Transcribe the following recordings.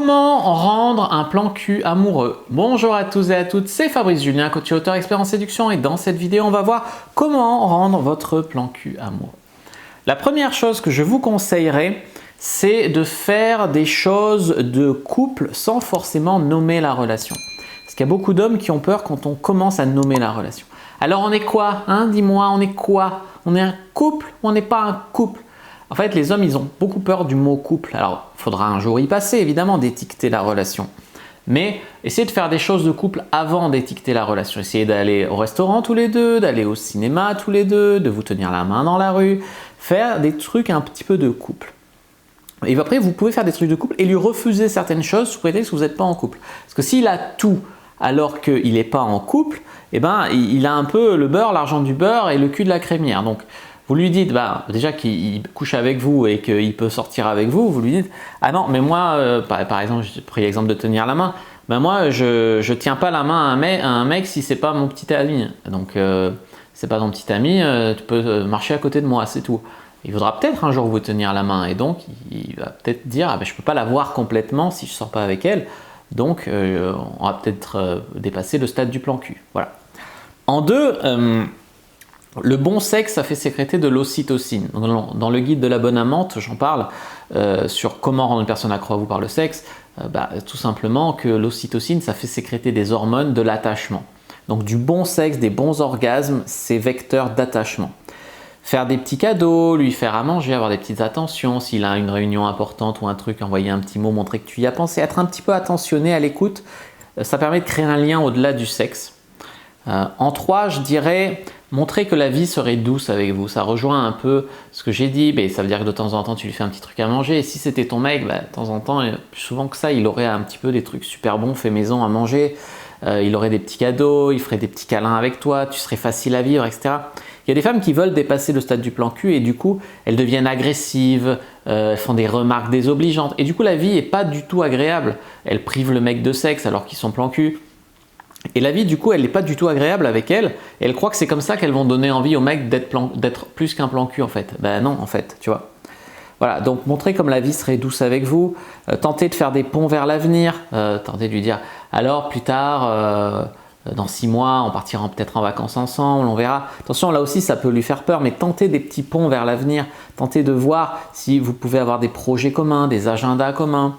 Comment rendre un plan cul amoureux? Bonjour à tous et à toutes, c'est Fabrice Julien, coach et auteur expert en séduction, et dans cette vidéo, on va voir comment rendre votre plan cul amoureux. La première chose que je vous conseillerais, c'est de faire des choses de couple sans forcément nommer la relation. Parce qu'il y a beaucoup d'hommes qui ont peur quand on commence à nommer la relation. Alors on est quoi, hein? Dis-moi, on est quoi? On est un couple ou on n'est pas un couple? En fait, les hommes, ils ont beaucoup peur du mot couple. Alors, il faudra un jour y passer, évidemment, d'étiqueter la relation. Mais essayez de faire des choses de couple avant d'étiqueter la relation. Essayez d'aller au restaurant tous les deux, d'aller au cinéma tous les deux, de vous tenir la main dans la rue. Faire des trucs un petit peu de couple. Et après, vous pouvez faire des trucs de couple et lui refuser certaines choses sous prétexte que vous n'êtes pas en couple. Parce que s'il a tout alors qu'il n'est pas en couple, eh ben, il a un peu le beurre, l'argent du beurre et le cul de la crémière. Donc, vous lui dites déjà qu'il couche avec vous et qu'il peut sortir avec vous, vous lui dites « Ah non, mais moi, par exemple, j'ai pris l'exemple de tenir la main, moi je tiens pas la main à un mec si c'est pas mon petit ami. Donc c'est pas ton petit ami, tu peux marcher à côté de moi, c'est tout. » Il voudra peut-être un jour vous tenir la main et donc il va peut-être dire « Je peux pas la voir complètement si je sors pas avec elle, donc on va peut-être dépasser le stade du plan cul. » Voilà. En deux, le bon sexe, ça fait sécréter de l'ocytocine. Dans le guide de la bonne amante, j'en parle sur comment rendre une personne accro à vous par le sexe. Tout simplement que l'ocytocine, ça fait sécréter des hormones de l'attachement. Donc du bon sexe, des bons orgasmes, c'est vecteur d'attachement. Faire des petits cadeaux, lui faire à manger, avoir des petites attentions. S'il a une réunion importante ou un truc, envoyer un petit mot, montrer que tu y as pensé. Être un petit peu attentionné à l'écoute, ça permet de créer un lien au-delà du sexe. En 3, je dirais montrer que la vie serait douce avec vous. Ça rejoint un peu ce que j'ai dit, ça veut dire que de temps en temps tu lui fais un petit truc à manger, et si c'était ton mec, de temps en temps, plus souvent que ça, il aurait un petit peu des trucs super bons fait maison à manger, il aurait des petits cadeaux, il ferait des petits câlins avec toi, tu serais facile à vivre, etc. Il y a des femmes qui veulent dépasser le stade du plan cul et du coup elles deviennent agressives, font des remarques désobligeantes, et du coup la vie n'est pas du tout agréable. Elles privent le mec de sexe alors qu'ils sont plan cul. Et la vie, du coup, elle n'est pas du tout agréable avec elle. Et elle croit que c'est comme ça qu'elles vont donner envie au mec d'être plus qu'un plan cul, en fait. Ben non, en fait, tu vois. Voilà, donc montrer comme la vie serait douce avec vous. Tenter de faire des ponts vers l'avenir. Tenter de lui dire, alors plus tard, dans 6 mois, on partira peut-être en vacances ensemble, on verra. Attention, là aussi, ça peut lui faire peur, mais tentez des petits ponts vers l'avenir. Tentez de voir si vous pouvez avoir des projets communs, des agendas communs.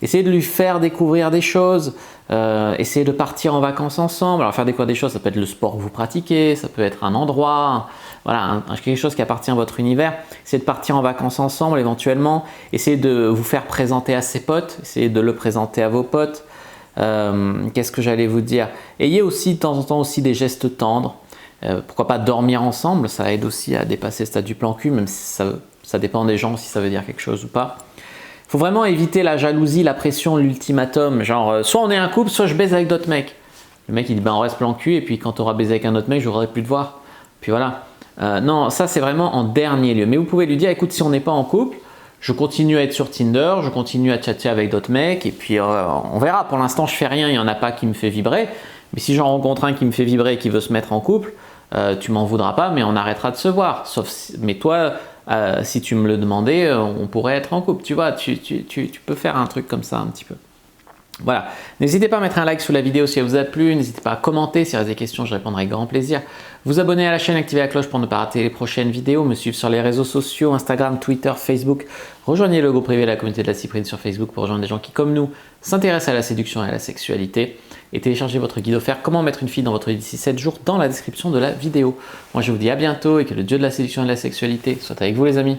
Essayez de lui faire découvrir des choses, essayez de partir en vacances ensemble. Alors faire découvrir des choses, ça peut être le sport que vous pratiquez, ça peut être un endroit, voilà, quelque chose qui appartient à votre univers. Essayez de partir en vacances ensemble éventuellement, essayez de vous faire présenter à ses potes, essayez de le présenter à vos potes. Qu'est-ce que j'allais vous dire? Ayez aussi de temps en temps aussi des gestes tendres. Pourquoi pas dormir ensemble, ça aide aussi à dépasser le stade du plan cul, même si ça dépend des gens si ça veut dire quelque chose ou pas. Il faut vraiment éviter la jalousie, la pression, l'ultimatum, genre soit on est un couple, soit je baise avec d'autres mecs. Le mec il dit on reste plan cul et puis quand tu auras baisé avec un autre mec, je voudrais plus te voir. Puis voilà. Non, ça c'est vraiment en dernier lieu. Mais vous pouvez lui dire écoute, si on n'est pas en couple, je continue à être sur Tinder, je continue à chatter avec d'autres mecs et puis on verra. Pour l'instant je fais rien, il n'y en a pas qui me fait vibrer. Mais si j'en rencontre un qui me fait vibrer et qui veut se mettre en couple, tu m'en voudras pas, mais on arrêtera de se voir. Mais toi, si tu me le demandais, on pourrait être en couple. Tu vois, tu peux faire un truc comme ça un petit peu. Voilà. N'hésitez pas à mettre un like sous la vidéo si elle vous a plu. N'hésitez pas à commenter. Si vous avez des questions, je répondrai avec grand plaisir. Vous abonner à la chaîne, activer la cloche pour ne pas rater les prochaines vidéos. Me suivre sur les réseaux sociaux, Instagram, Twitter, Facebook. Rejoignez le groupe privé de la communauté de la Cyprine sur Facebook pour rejoindre des gens qui, comme nous, s'intéressent à la séduction et à la sexualité. Et téléchargez votre guide offert Comment mettre une fille dans votre vie d'ici 7 jours dans la description de la vidéo. Moi, je vous dis à bientôt et que le dieu de la séduction et de la sexualité soit avec vous les amis.